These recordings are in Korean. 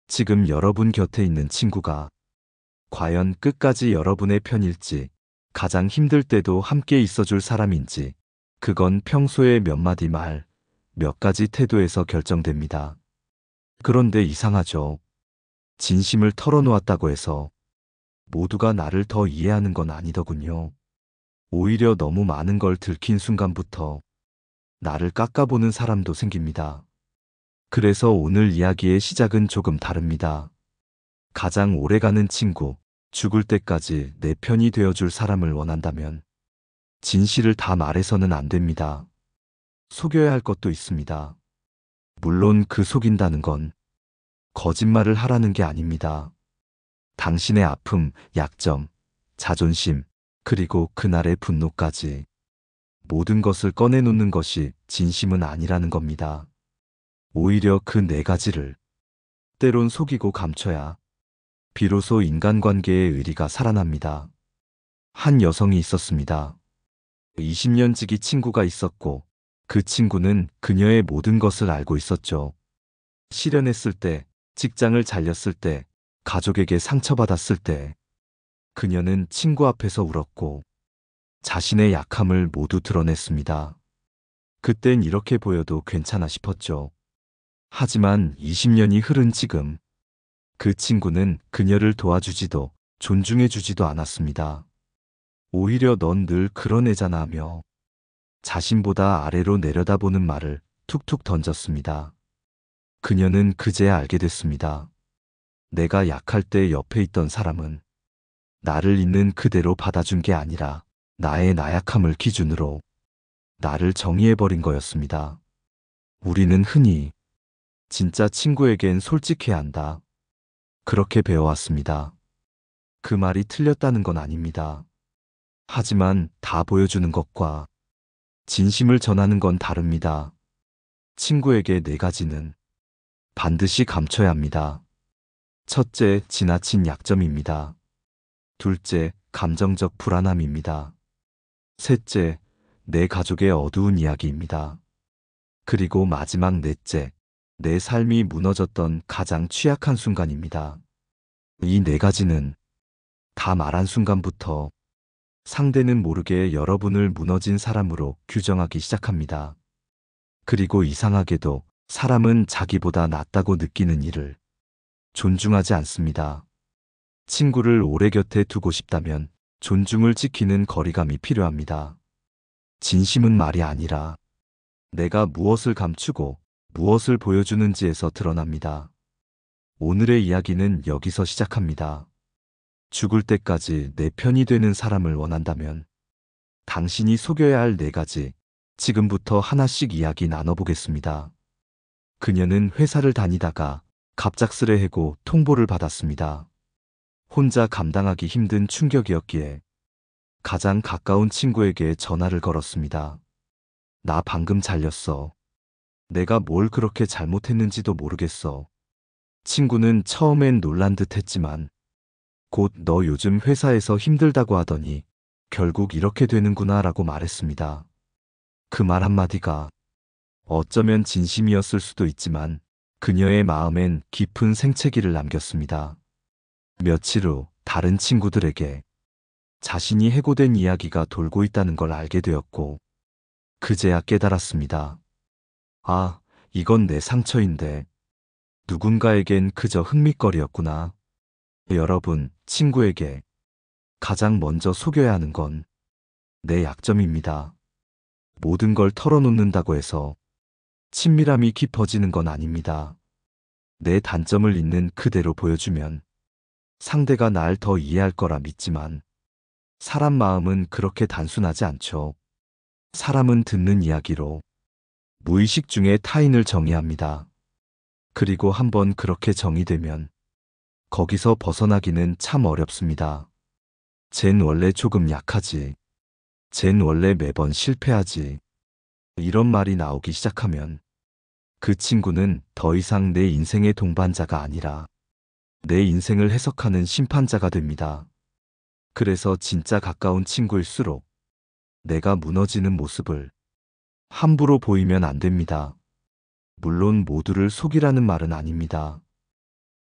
지금 여러분 곁에 있는 친구가 과연 끝까지 여러분의 편일지, 가장 힘들 때도 함께 있어줄 사람인지, 그건 평소에 몇 마디 말, 몇 가지 태도에서 결정됩니다. 그런데 이상하죠. 진심을 털어놓았다고 해서 모두가 나를 더 이해하는 건 아니더군요. 오히려 너무 많은 걸 들킨 순간부터 나를 깎아보는 사람도 생깁니다. 그래서 오늘 이야기의 시작은 조금 다릅니다. 가장 오래가는 친구, 죽을 때까지 내 편이 되어줄 사람을 원한다면 진실을 다 말해서는 안 됩니다. 속여야 할 것도 있습니다. 물론 그 속인다는 건 거짓말을 하라는 게 아닙니다. 당신의 아픔, 약점, 자존심, 그리고 그날의 분노까지 모든 것을 꺼내놓는 것이 진심은 아니라는 겁니다. 오히려 그 네 가지를 때론 속이고 감춰야 비로소 인간관계의 의리가 살아납니다. 한 여성이 있었습니다. 20년 지기 친구가 있었고 그 친구는 그녀의 모든 것을 알고 있었죠. 실연했을 때, 직장을 잘렸을 때, 가족에게 상처받았을 때 그녀는 친구 앞에서 울었고 자신의 약함을 모두 드러냈습니다. 그땐 이렇게 보여도 괜찮아 싶었죠. 하지만 20년이 흐른 지금 그 친구는 그녀를 도와주지도 존중해주지도 않았습니다. 오히려 넌 늘 그런 애잖아 하며 자신보다 아래로 내려다보는 말을 툭툭 던졌습니다. 그녀는 그제야 알게 됐습니다. 내가 약할 때 옆에 있던 사람은 나를 있는 그대로 받아준 게 아니라 나의 나약함을 기준으로 나를 정의해버린 거였습니다. 우리는 흔히 진짜 친구에겐 솔직해야 한다. 그렇게 배워왔습니다. 그 말이 틀렸다는 건 아닙니다. 하지만 다 보여주는 것과 진심을 전하는 건 다릅니다. 친구에게 네 가지는 반드시 감춰야 합니다. 첫째, 지나친 약점입니다. 둘째, 감정적 불안함입니다. 셋째, 내 가족의 어두운 이야기입니다. 그리고 마지막 넷째, 내 삶이 무너졌던 가장 취약한 순간입니다. 이 네 가지는 다 말한 순간부터 상대는 모르게 여러분을 무너진 사람으로 규정하기 시작합니다. 그리고 이상하게도 사람은 자기보다 낫다고 느끼는 이를 존중하지 않습니다. 친구를 오래 곁에 두고 싶다면 존중을 지키는 거리감이 필요합니다. 진심은 말이 아니라 내가 무엇을 감추고 무엇을 보여주는지에서 드러납니다. 오늘의 이야기는 여기서 시작합니다. 죽을 때까지 내 편이 되는 사람을 원한다면 당신이 속여야 할 네 가지, 지금부터 하나씩 이야기 나눠보겠습니다. 그녀는 회사를 다니다가 갑작스레 해고 통보를 받았습니다. 혼자 감당하기 힘든 충격이었기에 가장 가까운 친구에게 전화를 걸었습니다. 나 방금 잘렸어. 내가 뭘 그렇게 잘못했는지도 모르겠어. 친구는 처음엔 놀란 듯 했지만 곧 너 요즘 회사에서 힘들다고 하더니 결국 이렇게 되는구나 라고 말했습니다. 그 말 한마디가 어쩌면 진심이었을 수도 있지만 그녀의 마음엔 깊은 생채기를 남겼습니다. 며칠 후 다른 친구들에게 자신이 해고된 이야기가 돌고 있다는 걸 알게 되었고 그제야 깨달았습니다. 아, 이건 내 상처인데 누군가에겐 그저 흥밋거리였구나. 여러분, 친구에게 가장 먼저 속여야 하는 건 내 약점입니다. 모든 걸 털어놓는다고 해서 친밀함이 깊어지는 건 아닙니다. 내 단점을 있는 그대로 보여주면 상대가 날 더 이해할 거라 믿지만 사람 마음은 그렇게 단순하지 않죠. 사람은 듣는 이야기로 무의식 중에 타인을 정의합니다. 그리고 한번 그렇게 정의되면 거기서 벗어나기는 참 어렵습니다. 쟨 원래 조금 약하지. 쟨 원래 매번 실패하지. 이런 말이 나오기 시작하면 그 친구는 더 이상 내 인생의 동반자가 아니라 내 인생을 해석하는 심판자가 됩니다. 그래서 진짜 가까운 친구일수록 내가 무너지는 모습을 함부로 보이면 안 됩니다. 물론 모두를 속이라는 말은 아닙니다.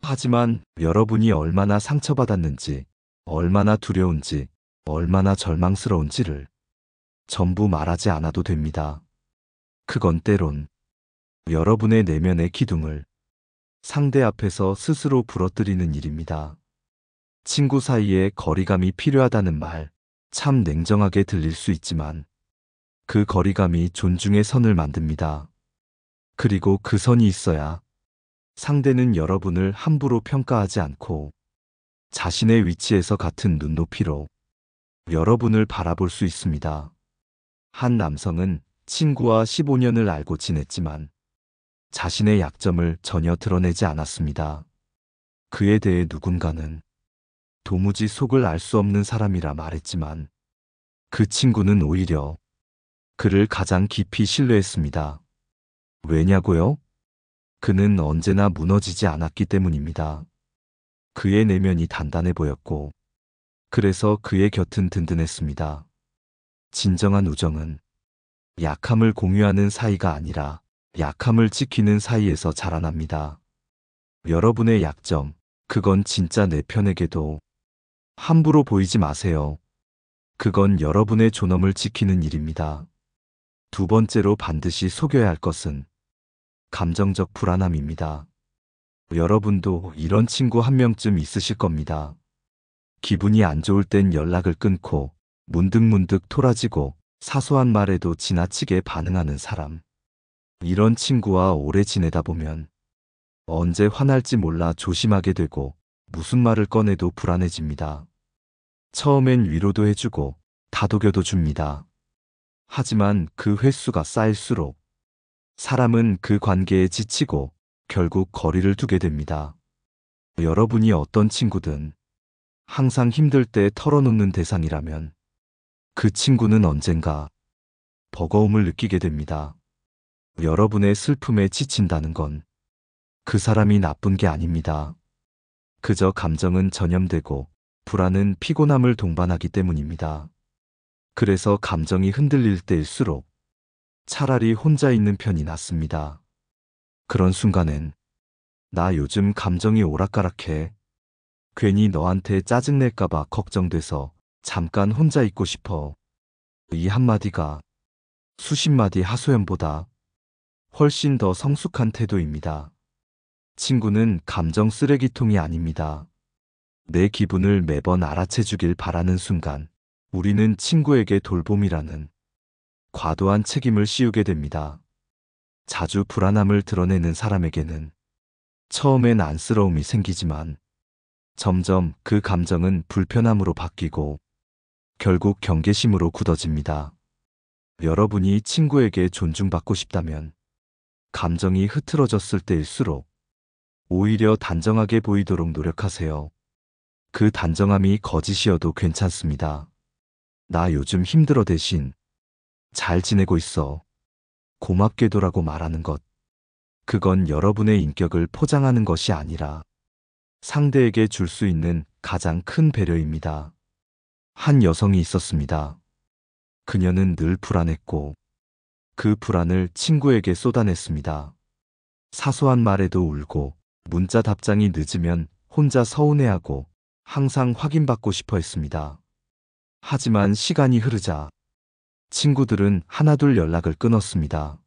하지만 여러분이 얼마나 상처받았는지, 얼마나 두려운지, 얼마나 절망스러운지를 전부 말하지 않아도 됩니다. 그건 때론 여러분의 내면의 기둥을 상대 앞에서 스스로 부러뜨리는 일입니다. 친구 사이에 거리감이 필요하다는 말, 참 냉정하게 들릴 수 있지만 그 거리감이 존중의 선을 만듭니다. 그리고 그 선이 있어야 상대는 여러분을 함부로 평가하지 않고 자신의 위치에서 같은 눈높이로 여러분을 바라볼 수 있습니다. 한 남성은 친구와 15년을 알고 지냈지만 자신의 약점을 전혀 드러내지 않았습니다. 그에 대해 누군가는 도무지 속을 알 수 없는 사람이라 말했지만 그 친구는 오히려 그를 가장 깊이 신뢰했습니다. 왜냐고요? 그는 언제나 무너지지 않았기 때문입니다. 그의 내면이 단단해 보였고 그래서 그의 곁은 든든했습니다. 진정한 우정은 약함을 공유하는 사이가 아니라 약함을 지키는 사이에서 자라납니다. 여러분의 약점, 그건 진짜 내 편에게도 함부로 보이지 마세요. 그건 여러분의 존엄을 지키는 일입니다. 두 번째로 반드시 속여야 할 것은 감정적 불안함입니다. 여러분도 이런 친구 한 명쯤 있으실 겁니다. 기분이 안 좋을 땐 연락을 끊고 문득문득 토라지고 사소한 말에도 지나치게 반응하는 사람. 이런 친구와 오래 지내다 보면 언제 화날지 몰라 조심하게 되고 무슨 말을 꺼내도 불안해집니다. 처음엔 위로도 해주고 다독여도 줍니다. 하지만 그 횟수가 쌓일수록 사람은 그 관계에 지치고 결국 거리를 두게 됩니다. 여러분이 어떤 친구든 항상 힘들 때 털어놓는 대상이라면 그 친구는 언젠가 버거움을 느끼게 됩니다. 여러분의 슬픔에 지친다는 건 그 사람이 나쁜 게 아닙니다. 그저 감정은 전염되고 불안은 피곤함을 동반하기 때문입니다. 그래서 감정이 흔들릴 때일수록 차라리 혼자 있는 편이 낫습니다. 그런 순간엔 나 요즘 감정이 오락가락해. 괜히 너한테 짜증낼까봐 걱정돼서 잠깐 혼자 있고 싶어. 이 한마디가 수십 마디 하소연보다 훨씬 더 성숙한 태도입니다. 친구는 감정 쓰레기통이 아닙니다. 내 기분을 매번 알아채주길 바라는 순간 우리는 친구에게 돌봄이라는 과도한 책임을 씌우게 됩니다. 자주 불안함을 드러내는 사람에게는 처음엔 안쓰러움이 생기지만 점점 그 감정은 불편함으로 바뀌고 결국 경계심으로 굳어집니다. 여러분이 친구에게 존중받고 싶다면 감정이 흐트러졌을 때일수록 오히려 단정하게 보이도록 노력하세요. 그 단정함이 거짓이어도 괜찮습니다. 나 요즘 힘들어 대신 잘 지내고 있어. 고맙게도라고 말하는 것. 그건 여러분의 인격을 포장하는 것이 아니라 상대에게 줄 수 있는 가장 큰 배려입니다. 한 여성이 있었습니다. 그녀는 늘 불안했고 그 불안을 친구에게 쏟아냈습니다. 사소한 말에도 울고 문자 답장이 늦으면 혼자 서운해하고 항상 확인받고 싶어 했습니다. 하지만 시간이 흐르자 친구들은 하나둘 연락을 끊었습니다.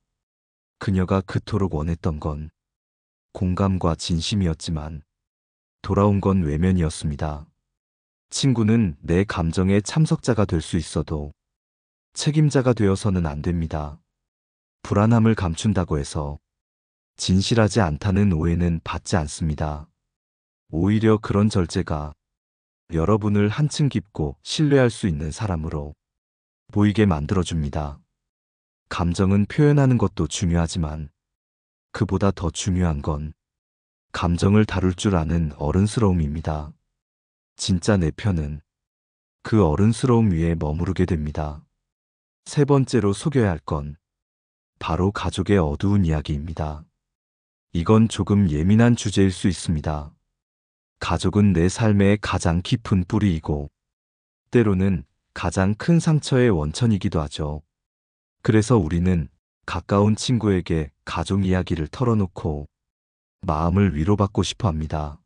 그녀가 그토록 원했던 건 공감과 진심이었지만 돌아온 건 외면이었습니다. 친구는 내 감정의 참석자가 될 수 있어도 책임자가 되어서는 안 됩니다. 불안함을 감춘다고 해서 진실하지 않다는 오해는 받지 않습니다. 오히려 그런 절제가 여러분을 한층 깊고 신뢰할 수 있는 사람으로 보이게 만들어줍니다. 감정은 표현하는 것도 중요하지만 그보다 더 중요한 건 감정을 다룰 줄 아는 어른스러움입니다. 진짜 내 편은 그 어른스러움 위에 머무르게 됩니다. 세 번째로 속여야 할 건 바로 가족의 어두운 이야기입니다. 이건 조금 예민한 주제일 수 있습니다. 가족은 내 삶의 가장 깊은 뿌리이고 때로는 가장 큰 상처의 원천이기도 하죠. 그래서 우리는 가까운 친구에게 가족 이야기를 털어놓고 마음을 위로받고 싶어 합니다.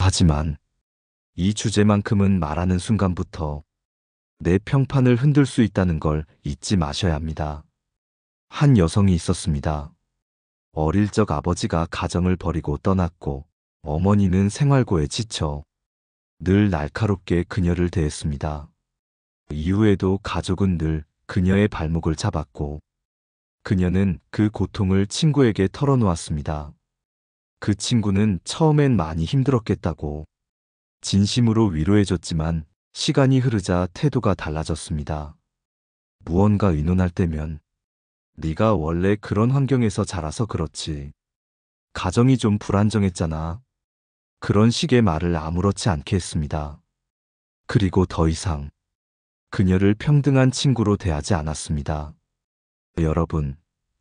하지만 이 주제만큼은 말하는 순간부터 내 평판을 흔들 수 있다는 걸 잊지 마셔야 합니다. 한 여성이 있었습니다. 어릴 적 아버지가 가정을 버리고 떠났고 어머니는 생활고에 지쳐 늘 날카롭게 그녀를 대했습니다. 이후에도 가족은 늘 그녀의 발목을 잡았고 그녀는 그 고통을 친구에게 털어놓았습니다. 그 친구는 처음엔 많이 힘들었겠다고 진심으로 위로해줬지만 시간이 흐르자 태도가 달라졌습니다. 무언가 의논할 때면 네가 원래 그런 환경에서 자라서 그렇지. 가정이 좀 불안정했잖아. 그런 식의 말을 아무렇지 않게 했습니다. 그리고 더 이상 그녀를 평등한 친구로 대하지 않았습니다. 여러분,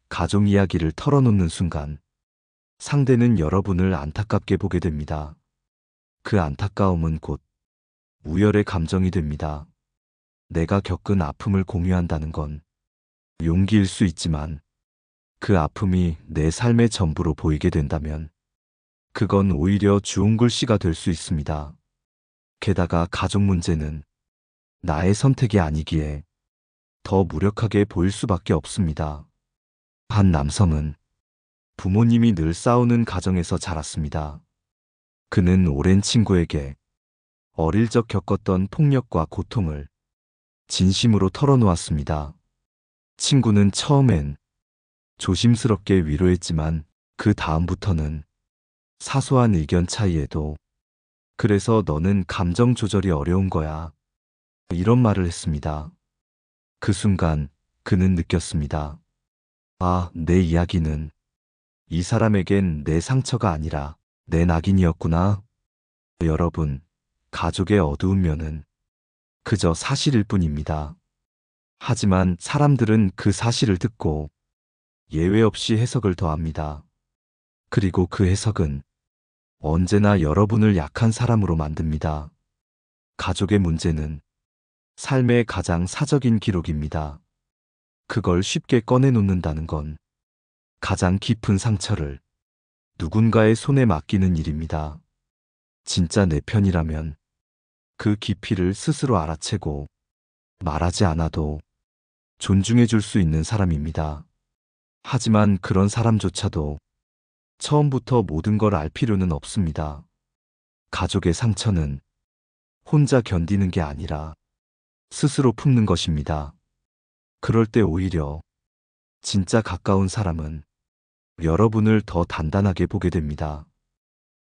가족 이야기를 털어놓는 순간 상대는 여러분을 안타깝게 보게 됩니다. 그 안타까움은 곧 우열의 감정이 됩니다. 내가 겪은 아픔을 공유한다는 건 용기일 수 있지만 그 아픔이 내 삶의 전부로 보이게 된다면 그건 오히려 주운 글씨가 될 수 있습니다. 게다가 가족 문제는 나의 선택이 아니기에 더 무력하게 보일 수밖에 없습니다. 한 남성은 부모님이 늘 싸우는 가정에서 자랐습니다. 그는 오랜 친구에게 어릴 적 겪었던 폭력과 고통을 진심으로 털어놓았습니다. 친구는 처음엔 조심스럽게 위로했지만 그 다음부터는 사소한 의견 차이에도 그래서 너는 감정 조절이 어려운 거야. 이런 말을 했습니다. 그 순간 그는 느꼈습니다. 아, 내 이야기는 이 사람에겐 내 상처가 아니라 내 낙인이었구나. 여러분, 가족의 어두운 면은 그저 사실일 뿐입니다. 하지만 사람들은 그 사실을 듣고 예외 없이 해석을 더합니다. 그리고 그 해석은 언제나 여러분을 약한 사람으로 만듭니다. 가족의 문제는 삶의 가장 사적인 기록입니다. 그걸 쉽게 꺼내놓는다는 건 가장 깊은 상처를 누군가의 손에 맡기는 일입니다. 진짜 내 편이라면 그 깊이를 스스로 알아채고 말하지 않아도 존중해 줄 수 있는 사람입니다. 하지만 그런 사람조차도 처음부터 모든 걸 알 필요는 없습니다. 가족의 상처는 혼자 견디는 게 아니라 스스로 품는 것입니다. 그럴 때 오히려 진짜 가까운 사람은 여러분을 더 단단하게 보게 됩니다.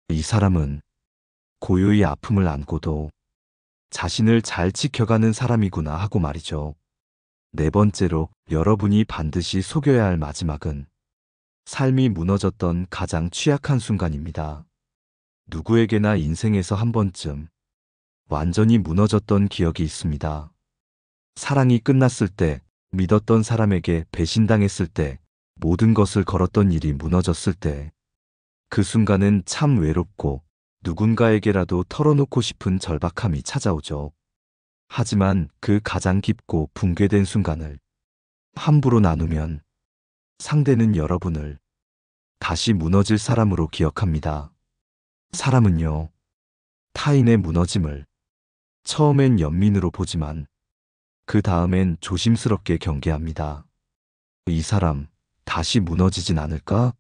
이 사람은 고요히 아픔을 안고도 자신을 잘 지켜가는 사람이구나 하고 말이죠. 네 번째로 여러분이 반드시 속여야 할 마지막은 삶이 무너졌던 가장 취약한 순간입니다. 누구에게나 인생에서 한 번쯤 완전히 무너졌던 기억이 있습니다. 사랑이 끝났을 때, 믿었던 사람에게 배신당했을 때, 모든 것을 걸었던 일이 무너졌을 때, 그 순간은 참 외롭고 누군가에게라도 털어놓고 싶은 절박함이 찾아오죠. 하지만 그 가장 깊고 붕괴된 순간을 함부로 나누면 상대는 여러분을 다시 무너질 사람으로 기억합니다. 사람은요, 타인의 무너짐을 처음엔 연민으로 보지만 그 다음엔 조심스럽게 경계합니다. 이 사람 다시 무너지진 않을까?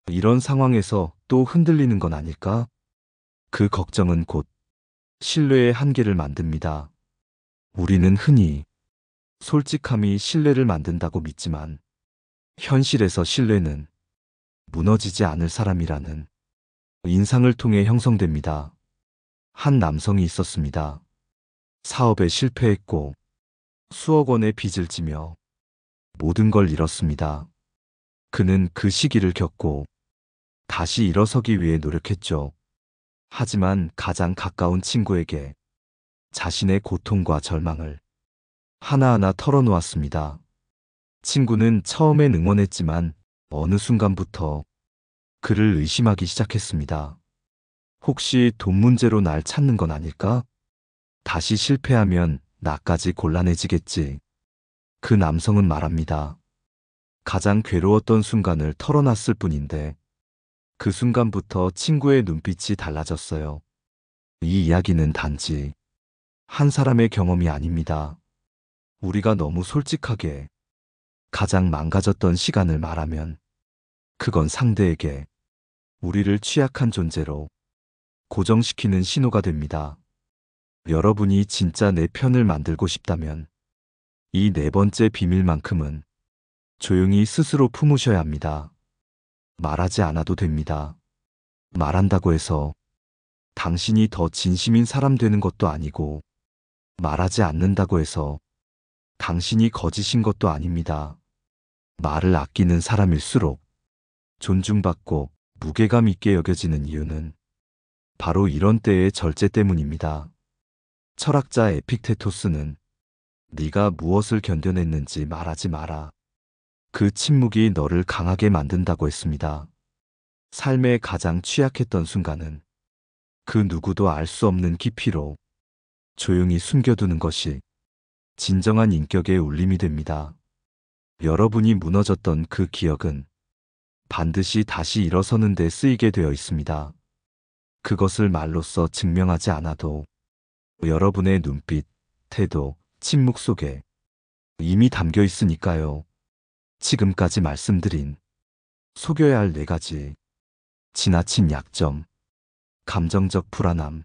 이런 상황에서 또 흔들리는 건 아닐까? 그 걱정은 곧 신뢰의 한계를 만듭니다. 우리는 흔히 솔직함이 신뢰를 만든다고 믿지만 현실에서 신뢰는 무너지지 않을 사람이라는 인상을 통해 형성됩니다. 한 남성이 있었습니다. 사업에 실패했고 수억 원의 빚을 지며 모든 걸 잃었습니다. 그는 그 시기를 겪고 다시 일어서기 위해 노력했죠. 하지만 가장 가까운 친구에게 자신의 고통과 절망을 하나하나 털어놓았습니다. 친구는 처음엔 응원했지만 어느 순간부터 그를 의심하기 시작했습니다. 혹시 돈 문제로 날 찾는 건 아닐까? 다시 실패하면 나까지 곤란해지겠지. 그 남성은 말합니다. 가장 괴로웠던 순간을 털어놨을 뿐인데 그 순간부터 친구의 눈빛이 달라졌어요. 이 이야기는 단지 한 사람의 경험이 아닙니다. 우리가 너무 솔직하게 가장 망가졌던 시간을 말하면 그건 상대에게 우리를 취약한 존재로 고정시키는 신호가 됩니다. 여러분이 진짜 내 편을 만들고 싶다면 이 네 번째 비밀만큼은 조용히 스스로 품으셔야 합니다. 말하지 않아도 됩니다. 말한다고 해서 당신이 더 진심인 사람 되는 것도 아니고 말하지 않는다고 해서 당신이 거짓인 것도 아닙니다. 말을 아끼는 사람일수록 존중받고 무게감 있게 여겨지는 이유는 바로 이런 때의 절제 때문입니다. 철학자 에픽테토스는 네가 무엇을 견뎌냈는지 말하지 마라. 그 침묵이 너를 강하게 만든다고 했습니다. 삶의 가장 취약했던 순간은 그 누구도 알 수 없는 깊이로 조용히 숨겨두는 것이 진정한 인격의 울림이 됩니다. 여러분이 무너졌던 그 기억은 반드시 다시 일어서는 데 쓰이게 되어 있습니다. 그것을 말로써 증명하지 않아도 여러분의 눈빛, 태도, 침묵 속에 이미 담겨 있으니까요. 지금까지 말씀드린 속여야 할 네 가지: 지나친 약점, 감정적 불안함,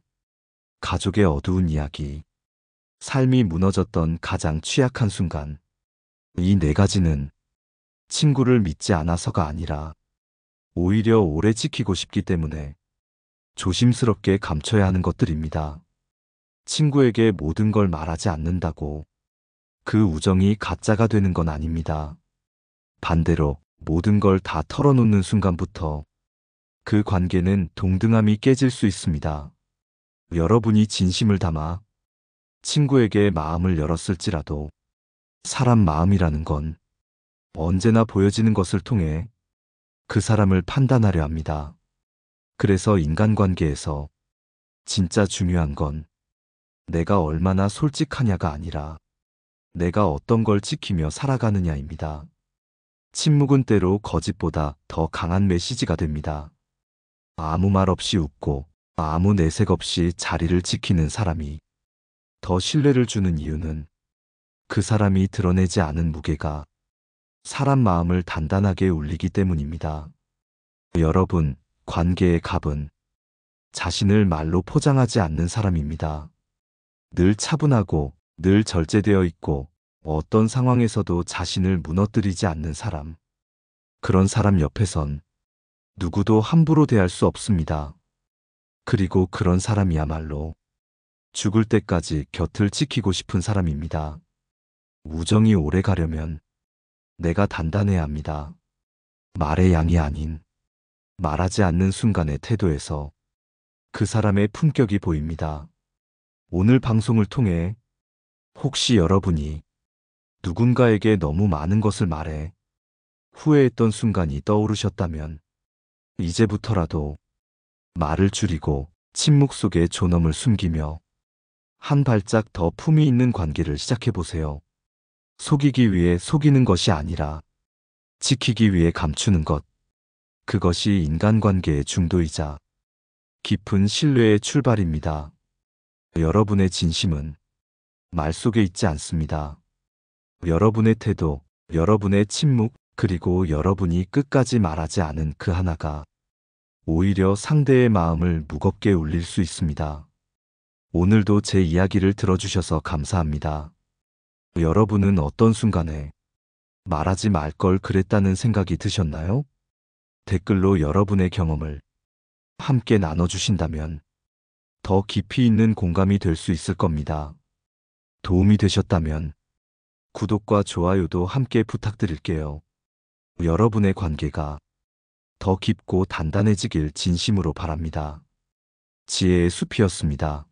가족의 어두운 이야기, 삶이 무너졌던 가장 취약한 순간. 이 네 가지는 친구를 믿지 않아서가 아니라 오히려 오래 지키고 싶기 때문에 조심스럽게 감춰야 하는 것들입니다. 친구에게 모든 걸 말하지 않는다고 그 우정이 가짜가 되는 건 아닙니다. 반대로 모든 걸 다 털어놓는 순간부터 그 관계는 동등함이 깨질 수 있습니다. 여러분이 진심을 담아 친구에게 마음을 열었을지라도 사람 마음이라는 건 언제나 보여지는 것을 통해 그 사람을 판단하려 합니다. 그래서 인간관계에서 진짜 중요한 건 내가 얼마나 솔직하냐가 아니라 내가 어떤 걸 지키며 살아가느냐입니다. 침묵은 때로 거짓보다 더 강한 메시지가 됩니다. 아무 말 없이 웃고 아무 내색 없이 자리를 지키는 사람이 더 신뢰를 주는 이유는 그 사람이 드러내지 않은 무게가 사람 마음을 단단하게 울리기 때문입니다. 여러분, 관계의 갑은 자신을 말로 포장하지 않는 사람입니다. 늘 차분하고 늘 절제되어 있고 어떤 상황에서도 자신을 무너뜨리지 않는 사람. 그런 사람 옆에선 누구도 함부로 대할 수 없습니다. 그리고 그런 사람이야말로 죽을 때까지 곁을 지키고 싶은 사람입니다. 우정이 오래 가려면 내가 단단해야 합니다. 말의 양이 아닌 말하지 않는 순간의 태도에서 그 사람의 품격이 보입니다. 오늘 방송을 통해 혹시 여러분이 누군가에게 너무 많은 것을 말해 후회했던 순간이 떠오르셨다면 이제부터라도 말을 줄이고 침묵 속에 존엄을 숨기며 한 발짝 더 품위 있는 관계를 시작해보세요. 속이기 위해 속이는 것이 아니라 지키기 위해 감추는 것. 그것이 인간관계의 중도이자 깊은 신뢰의 출발입니다. 여러분의 진심은 말 속에 있지 않습니다. 여러분의 태도, 여러분의 침묵, 그리고 여러분이 끝까지 말하지 않은 그 하나가 오히려 상대의 마음을 무겁게 울릴 수 있습니다. 오늘도 제 이야기를 들어주셔서 감사합니다. 여러분은 어떤 순간에 말하지 말 걸 그랬다는 생각이 드셨나요? 댓글로 여러분의 경험을 함께 나눠주신다면 더 깊이 있는 공감이 될 수 있을 겁니다. 도움이 되셨다면 구독과 좋아요도 함께 부탁드릴게요. 여러분의 관계가 더 깊고 단단해지길 진심으로 바랍니다. 지혜의 숲이었습니다.